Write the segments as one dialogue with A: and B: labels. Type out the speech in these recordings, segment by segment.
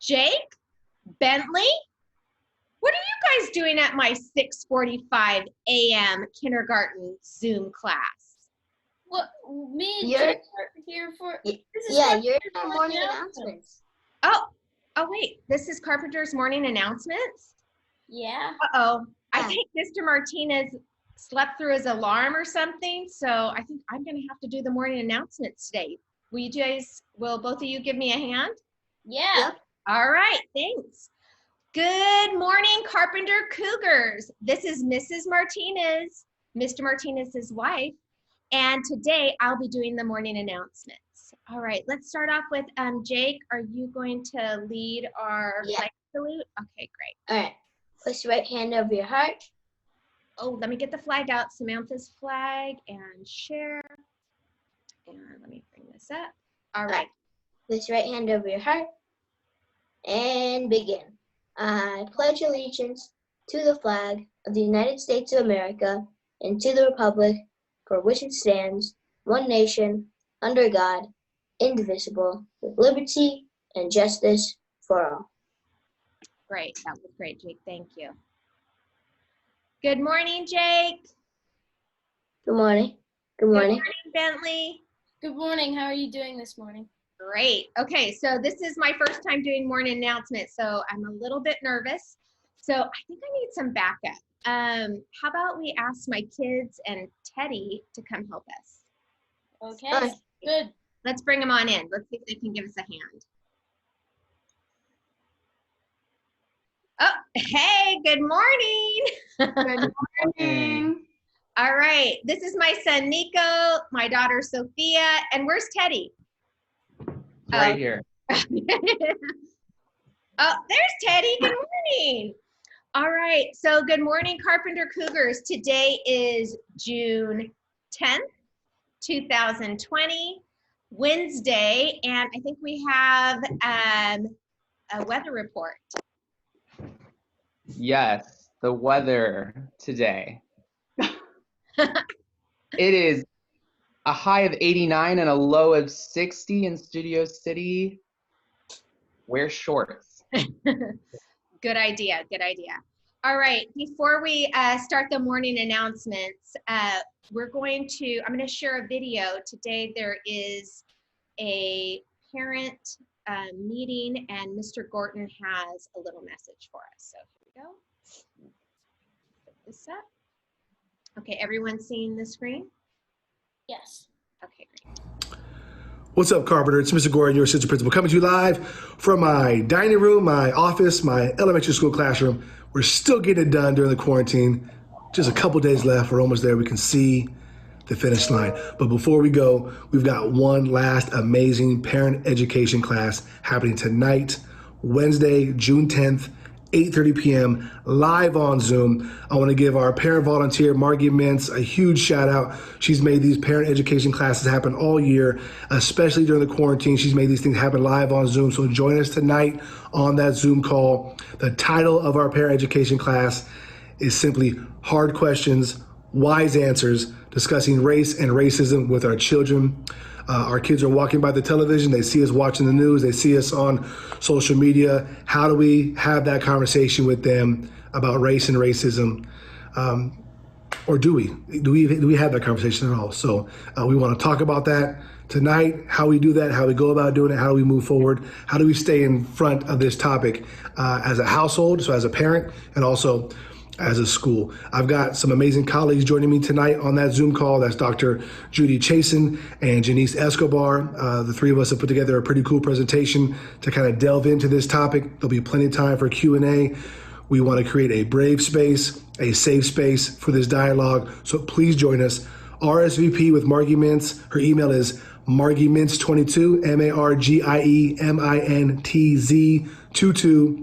A: Jake, Bentley, what are you guys doing at my 6:45 a.m. kindergarten Zoom class?
B: What, me and
C: You're
B: Jake are here for,
C: yeah, you're in our morning announcements.
A: Oh, wait, this is Carpenter's morning announcements?
B: Yeah.
A: Uh-oh, I
C: Yeah.
A: think Mr. Martinez slept through his alarm or something, so I think I'm gonna have to do the morning announcements today. Will both of you give me a hand?
B: Yeah.
C: Yep.
A: All right, thanks. Good morning, Carpenter Cougars. This is Mrs. Martinez, Mr. Martinez's wife, and today I'll be doing the morning announcements. All right, let's start off with Jake. Are you going to lead our flag salute? Okay, great.
C: All right. Place your right hand over your heart.
A: Oh, let me get the flag out. Samantha's flag and share. And let me bring this up. All right.
C: Place your right hand over your heart and begin. I pledge allegiance to the flag of the United States of America and to the republic for which it stands, one nation, under God, indivisible, with liberty and justice for all.
A: Great. That was great, Jake. Thank you. Good morning, Jake.
C: Good morning. Good morning.
A: Good morning, Bentley.
B: Good morning. How are you doing this morning?
A: Great. Okay, so this is my first time doing morning announcements, so I'm a little bit nervous. So I think I need some backup. How about we ask my kids and Teddy to come help us?
B: Okay. Good.
A: Let's bring them on in. Let's see if they can give us a hand. Oh, hey, good morning.
B: Good morning.
A: All right, this is my son, Nico, my daughter, Sophia, and where's Teddy?
D: Right here.
A: Oh, there's Teddy. Good morning. All right, so good morning, Carpenter Cougars. Today is June 10th, 2020, Wednesday, and I think we have a weather report.
D: Yes, the weather today. It is a high of 89 and a low of 60 in Studio City. Wear shorts.
A: Good idea, good idea. All right, before we start the morning announcements, I'm going to share a video. Today there is a parent meeting and Mr. Gorton has a little message for us. So here we go. Put this up. Okay, everyone seeing the screen?
B: Yes.
A: Okay, great.
E: What's up, Carpenter? It's Mr. Gorton, your assistant principal, coming to you live from my dining room, my office, my elementary school classroom. We're still getting it done during the quarantine. Just a couple days left. We're almost there. We can see the finish line. But before we go, we've got one last amazing parent education class happening tonight, Wednesday, June 10th, 8:30 p.m. live on Zoom. I want to give our parent volunteer, Margie Mintz, a huge shout out. She's made these parent education classes happen all year, especially during the quarantine. She's made these things happen live on Zoom. So join us tonight on that Zoom call. The title of our parent education class is simply Hard Questions, Wise Answers, discussing race and racism with our children. Our kids are walking by the television. They see us watching the news. They see us on social media. How do we have that conversation with them about race and racism? Or do we? Do we have that conversation at all? So we want to talk about that tonight, how we do that, how we go about doing it, how do we move forward, how do we stay in front of this topic as a household, so as a parent, and also as a school. I've got some amazing colleagues joining me tonight on that Zoom call. That's Dr. Judy Chasen and Janice Escobar. The three of us have put together a pretty cool presentation to kind of delve into this topic. There'll be plenty of time for Q&A. We want to create a brave space, a safe space for this dialogue. So please join us. RSVP with Margie Mintz. Her email is margiemintz22, MargieMintz22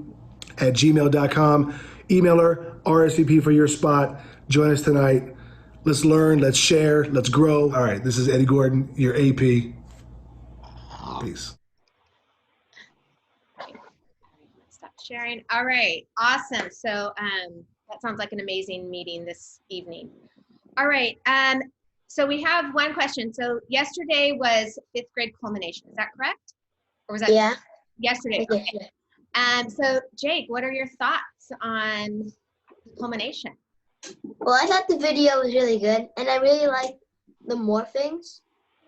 E: @gmail.com. Email her, RSVP for your spot. Join us tonight. Let's learn, let's share, let's grow. All right, this is Eddie Gorton, your AP. Peace.
A: Stop sharing. All right, awesome. So that sounds like an amazing meeting this evening. All right, so we have one question. So yesterday was 5th grade culmination, is that correct? Or was that
C: Yeah.
A: yesterday?
C: Yeah.
A: Okay. So Jake, what are your thoughts on culmination?
C: Well, I thought the video was really good, and I really like the morphings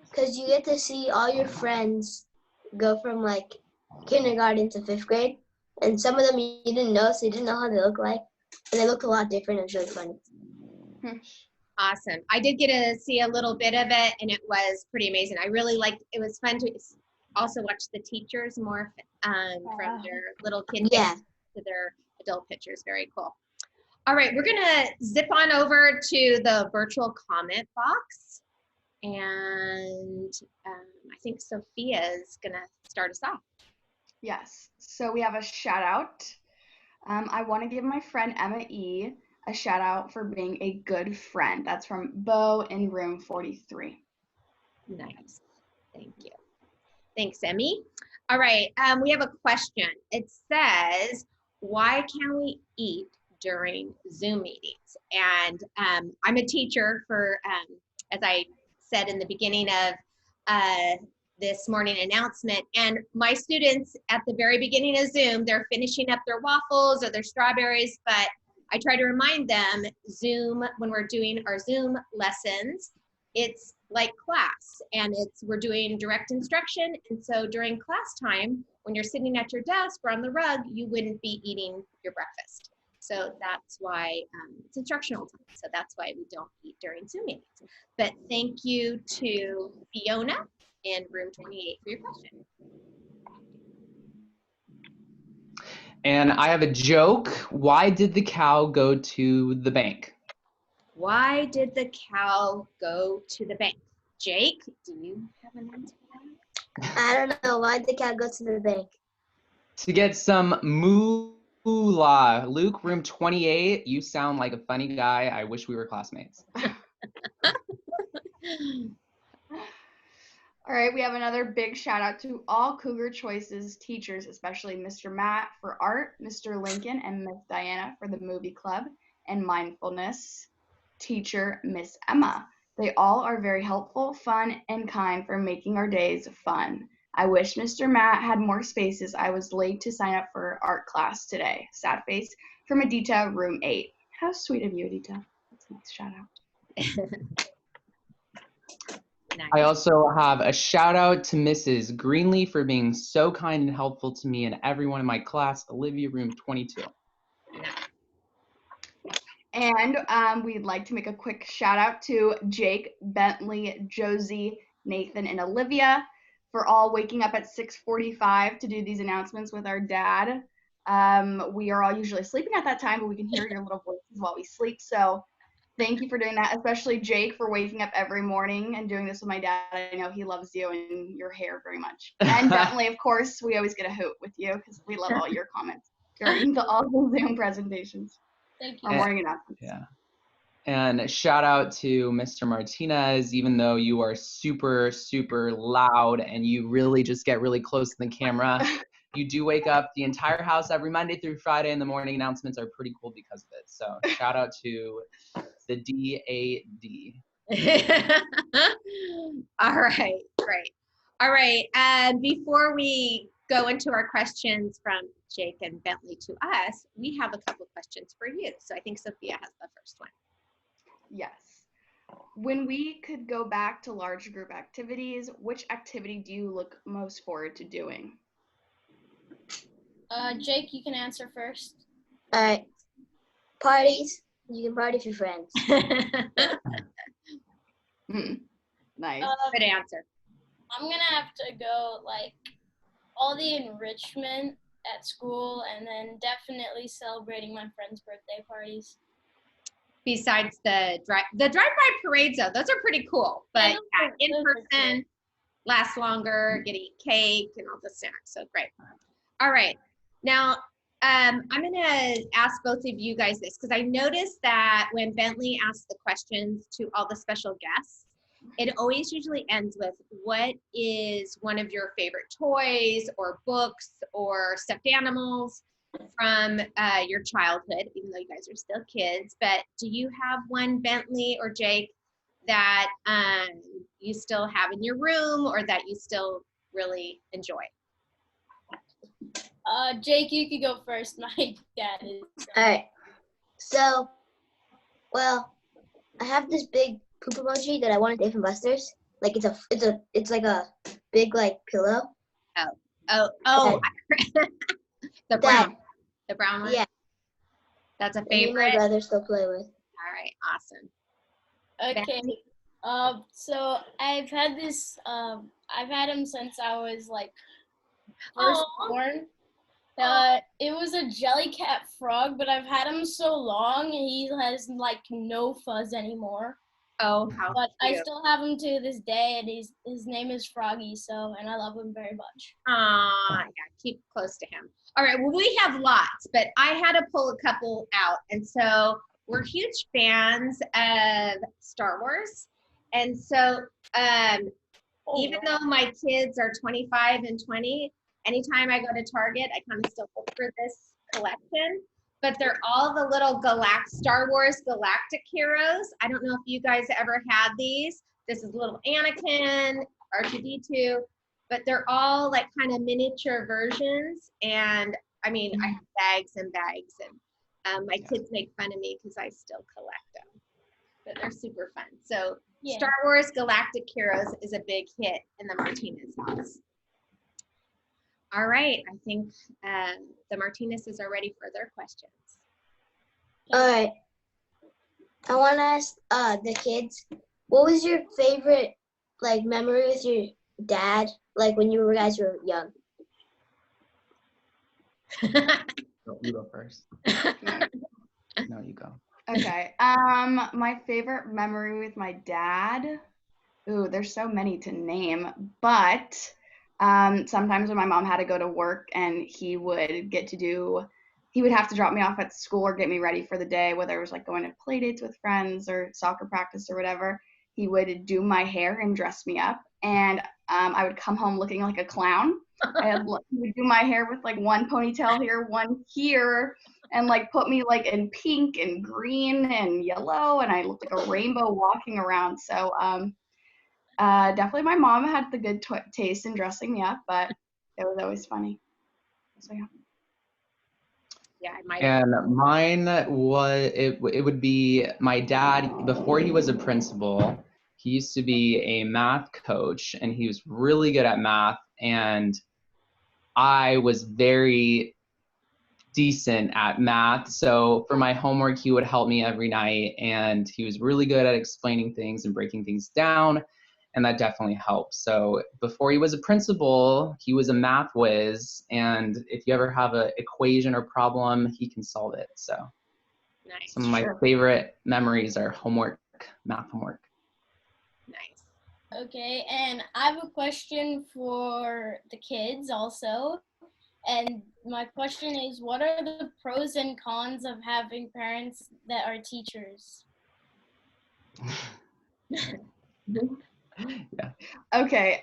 C: because you get to see all your friends go from like kindergarten to 5th grade, and some of them you didn't know, so you didn't know how they look like, and they look a lot different. It was really funny.
A: Awesome. I did get to see a little bit of it, and it was pretty amazing. I really liked. It was fun to also watch the teachers morph from their little kid
C: Yeah.
A: to their adult pictures. Very cool. All right, we're gonna zip on over to the virtual comment box, and I think Sophia is gonna start us off.
F: Yes, so we have a shout out. I want to give my friend Emma E. a shout out for being a good friend. That's from Bo in room 43.
A: Nice, thank you. Thanks, Emmy. All right, we have a question. It says, why can't we eat during Zoom meetings? And I'm a teacher for, as I said in the beginning of this morning announcement, and my students at the very beginning of Zoom, they're finishing up their waffles or their strawberries, but I try to remind them Zoom, when we're doing our Zoom lessons, it's like class, and we're doing direct instruction. And so during class time, when you're sitting at your desk or on the rug, you wouldn't be eating your breakfast. So that's why it's instructional time. So that's why we don't eat during Zoom meetings. But thank you to Fiona in room 28 for your question.
D: And I have a joke. Why did the cow go to the bank?
A: Why did the cow go to the bank? Jake, do you have an answer for that?
C: I don't know. Why did the cow go to the bank?
D: To get some moolah. Luke, room 28, you sound like a funny guy. I wish we were classmates.
F: All right, we have another big shout out to all Cougar Choices teachers, especially Mr. Matt for art, Mr. Lincoln and Miss Diana for the movie club, and mindfulness teacher Miss Emma. They all are very helpful, fun, and kind for making our days fun. I wish Mr. Matt had more spaces. I was late to sign up for art class today. Sad face from Adita, room 8. How sweet of you, Adita. That's a nice shout out.
A: Nice.
D: I also have a shout out to Mrs. Greenlee for being so kind and helpful to me and everyone in my class. Olivia, room 22.
F: And we'd like to make a quick shout out to Jake, Bentley, Josie, Nathan, and Olivia for all waking up at 6:45 to do these announcements with our dad. We are all usually sleeping at that time, but we can hear your little voices while we sleep. So thank you for doing that, especially Jake for waking up every morning and doing this with my dad. I know he loves you and your hair very much. And Bentley, of course, we always get a hoot with you because we love all your comments during all the Zoom presentations.
B: Thank you.
F: Our morning announcements.
D: Yeah. And shout out to Mr. Martinez, even though you are super, super loud and you really just get really close to the camera. You do wake up the entire house every Monday through Friday, and the morning announcements are pretty cool because of it. So shout out to the DAD.
A: All right, great. All right, and before we go into our questions from Jake and Bentley to us, we have a couple of questions for you. So I think Sophia has the first one.
F: Yes. When we could go back to large group activities, which activity do you look most forward to doing?
B: Jake, you can answer first.
C: All right. Parties. You can party with your friends.
F: Nice.
A: Good answer.
B: I'm gonna have to go like all the enrichment at school, and then definitely celebrating my friends' birthday parties.
A: Besides the drive-by parades, though, those are pretty cool. But
B: Yeah,
A: in
B: those are
A: person, lasts longer, get to eat cake and all the snacks. So great. All right. Now, I'm going to ask both of you guys this because I noticed that when Bentley asks the questions to all the special guests, it always usually ends with, what is one of your favorite toys or books or stuffed animals from your childhood, even though you guys are still kids? But do you have one, Bentley or Jake, that you still have in your room or that you still really enjoy?
B: Jake, you could go first. My dad is.
C: All right. So, well, I have this big poop emoji that I wanted Dave and Buster's. Like it's like a big like pillow.
A: Oh, the brown one.
C: Yeah.
A: That's a
C: that me and my
A: favorite.
C: brother still play with.
A: All right, awesome.
B: Okay. So I've had this. I've had him since I was like first
A: Aw.
B: born. It was a jellycat frog, but I've had him so long, he has like no fuzz anymore.
A: Oh, how
B: But I
A: cute.
B: still have him to this day, and his name is Froggy. So, and I love him very much.
A: Yeah, keep close to him. All right, well, we have lots, but I had to pull a couple out. And so we're huge fans of Star Wars. And so even though my kids are 25 and 20, anytime I go to Target, I kind of still look for this collection. But they're all the little Star Wars Galactic heroes. I don't know if you guys ever had these. This is little Anakin, R2-D2, but they're all like kind of miniature versions. And I mean, I have bags and bags, and my kids make fun of me because I still collect them. But they're super fun. So
B: Yeah.
A: Star Wars Galactic Heroes is a big hit in the Martinez house. All right, I think the Martinezes are ready for their questions.
C: All right. I want to ask the kids, what was your favorite like memory with your dad, like when you guys were young?
D: You go first. No, you go.
F: Okay. My favorite memory with my dad. Ooh, there's so many to name, but sometimes when my mom had to go to work and he would have to drop me off at school or get me ready for the day, whether it was like going to play dates with friends or soccer practice or whatever. He would do my hair and dress me up, and I would come home looking like a clown. He would do my hair with like one ponytail here, one here, and like put me like in pink and green and yellow, and I looked like a rainbow walking around. So definitely my mom had the good taste in dressing me up, but it was always funny. So yeah.
A: Yeah, I might have.
D: And mine it would be my dad. Before he was a principal, he used to be a math coach, and he was really good at math, and I was very decent at math. So for my homework, he would help me every night, and he was really good at explaining things and breaking things down, and that definitely helped. So before he was a principal, he was a math whiz, and if you ever have an equation or problem, he can solve it. So
A: Nice.
D: some of my favorite memories are math homework.
A: Nice.
B: Okay, and I have a question for the kids also. And my question is, what are the pros and cons of having parents that are teachers?
D: Yeah.
F: Okay.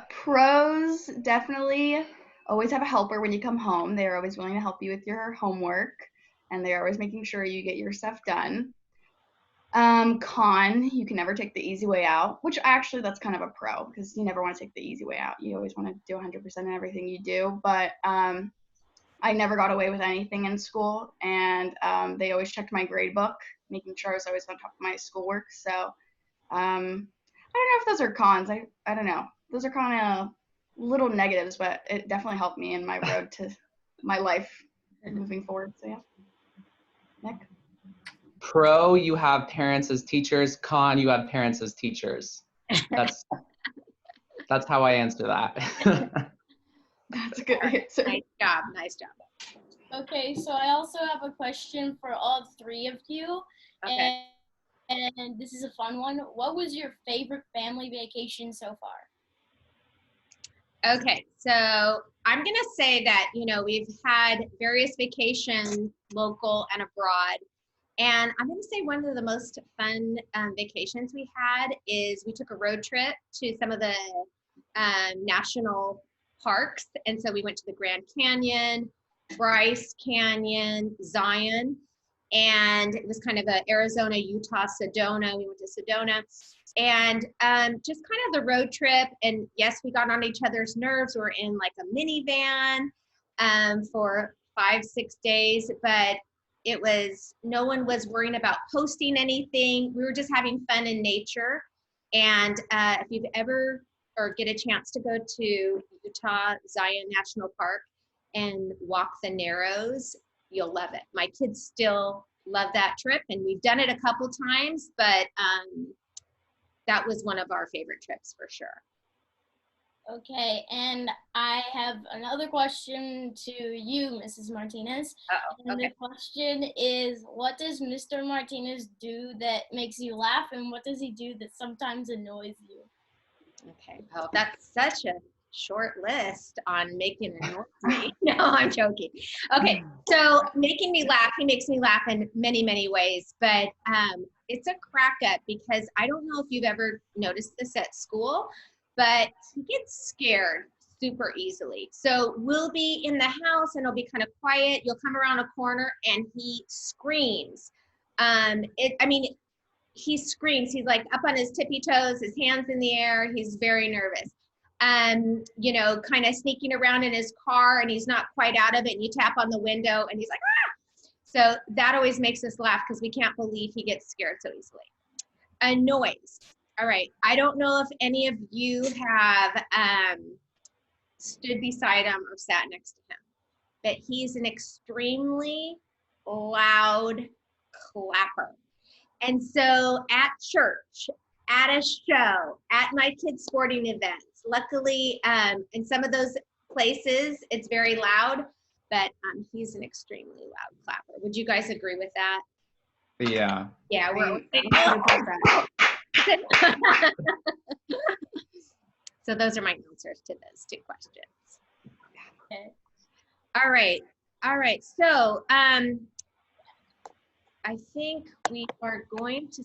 F: Pros, definitely always have a helper when you come home. They're always willing to help you with your homework, and they're always making sure you get your stuff done. Con, you can never take the easy way out, which actually that's kind of a pro because you never want to take the easy way out. You always want to do 100% in everything you do. But I never got away with anything in school, and they always checked my grade book, making sure I was always on top of my schoolwork. So I don't know if those are cons. I don't know. Those are kind of little negatives, but it definitely helped me in my road to my life moving forward. So yeah. Nick?
D: Pro, you have parents as teachers. Con, you have parents as teachers. That's how I answer that.
F: That's a good answer.
A: Nice job. Nice job.
B: Okay, so I also have a question for all three of you.
A: Okay.
B: And this is a fun one. What was your favorite family vacation so far?
A: Okay, so I'm going to say that, we've had various vacations, local and abroad. And I'm going to say one of the most fun vacations we had is we took a road trip to some of the national parks. And so we went to the Grand Canyon, Bryce Canyon, Zion, and it was kind of a Arizona, Utah, Sedona. We went to Sedona. And just kind of the road trip. And yes, we got on each other's nerves. We were in like a minivan. for 5-6 days, but no one was worrying about posting anything. We were just having fun in nature. And if you've ever or get a chance to go to Utah Zion National Park and walk the Narrows, you'll love it. My kids still love that trip, and we've done it a couple times, but that was one of our favorite trips for sure.
B: Okay, and I have another question to you, Mrs. Martinez. And
A: Okay.
B: the question is, what does Mr. Martinez do that makes you laugh, and what does he do that sometimes annoys you?
A: Okay. Oh, that's such a short list on making it annoy me. No, I'm joking. Okay, so making me laugh, he makes me laugh in many, many ways, but it's a crack up because I don't know if you've ever noticed this at school, but he gets scared super easily. So we'll be in the house and it'll be kind of quiet. You'll come around a corner and he screams. He screams. He's like up on his tippy toes, his hands in the air. He's very nervous. Kind of sneaking around in his car and he's not quite out of it. And you tap on the window and he's like, ah! So that always makes us laugh because we can't believe he gets scared so easily. A noise. All right. I don't know if any of you have stood beside him or sat next to him, but he's an extremely loud clapper. And so at church, at a show, at my kids' sporting events, luckily, in some of those places, it's very loud, but he's an extremely loud clapper. Would you guys agree with that?
D: Yeah.
A: Yeah, we're
F: 100%.
A: So those are my answers to those two questions.
B: Okay.
A: All right. So I think we are going to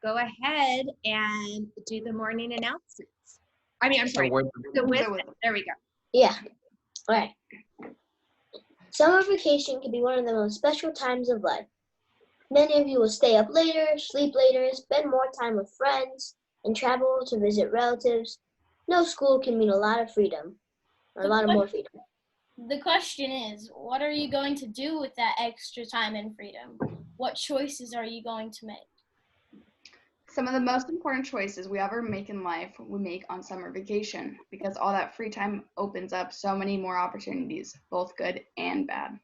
A: go ahead and do the morning announcements. I'm sorry, the wisdom. There we go.
C: Yeah. All right. Summer vacation can be one of the most special times of life. Many of you will stay up later, sleep later, spend more time with friends, and travel to visit relatives. No school can mean a lot of freedom, or a lot of more freedom.
B: The question is, what are you going to do with that extra time and freedom? What choices are you going to make?
F: Some of the most important choices we ever make in life, we make on summer vacation, because all that free time opens up so many more opportunities, both good and bad.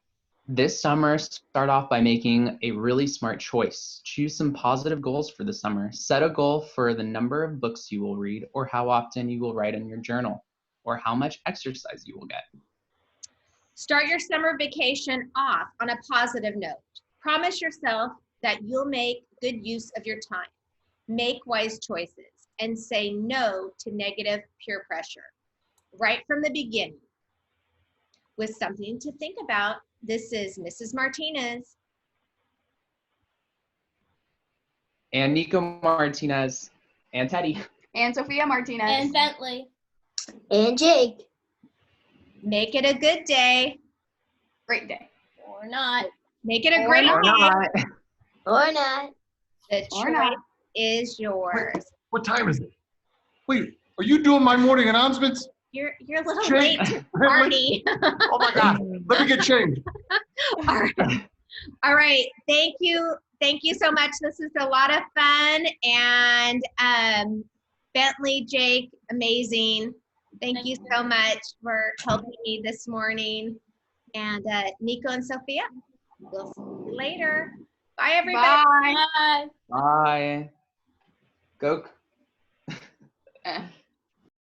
D: This summer, start off by making a really smart choice. Choose some positive goals for the summer. Set a goal for the number of books you will read, or how often you will write in your journal, or how much exercise you will get.
A: Start your summer vacation off on a positive note. Promise yourself that you'll make good use of your time. Make wise choices and say no to negative peer pressure. Right from the beginning. With something to think about, this is Mrs. Martinez.
D: And Nico Martinez. And Teddy.
F: And Sophia Martinez.
B: And Bentley.
C: And Jake.
A: Make it a good day.
F: Great day.
B: Or not.
A: Make it a
F: Or
A: great
F: not.
A: day.
C: Or not.
A: The
F: Or
A: choice
F: not.
A: is yours.
G: What time is it? Wait, are you doing my morning announcements?
A: You're a little
G: Jake.
A: late to the party.
G: Oh my God, let me get changed.
A: All right. Thank you. Thank you so much. This is a lot of fun. And Bentley, Jake, amazing. Thank you so much for helping me this morning. And Nico and Sophia, we'll see you later. Bye, everybody.
F: Bye.
B: Bye.
D: Bye. Go.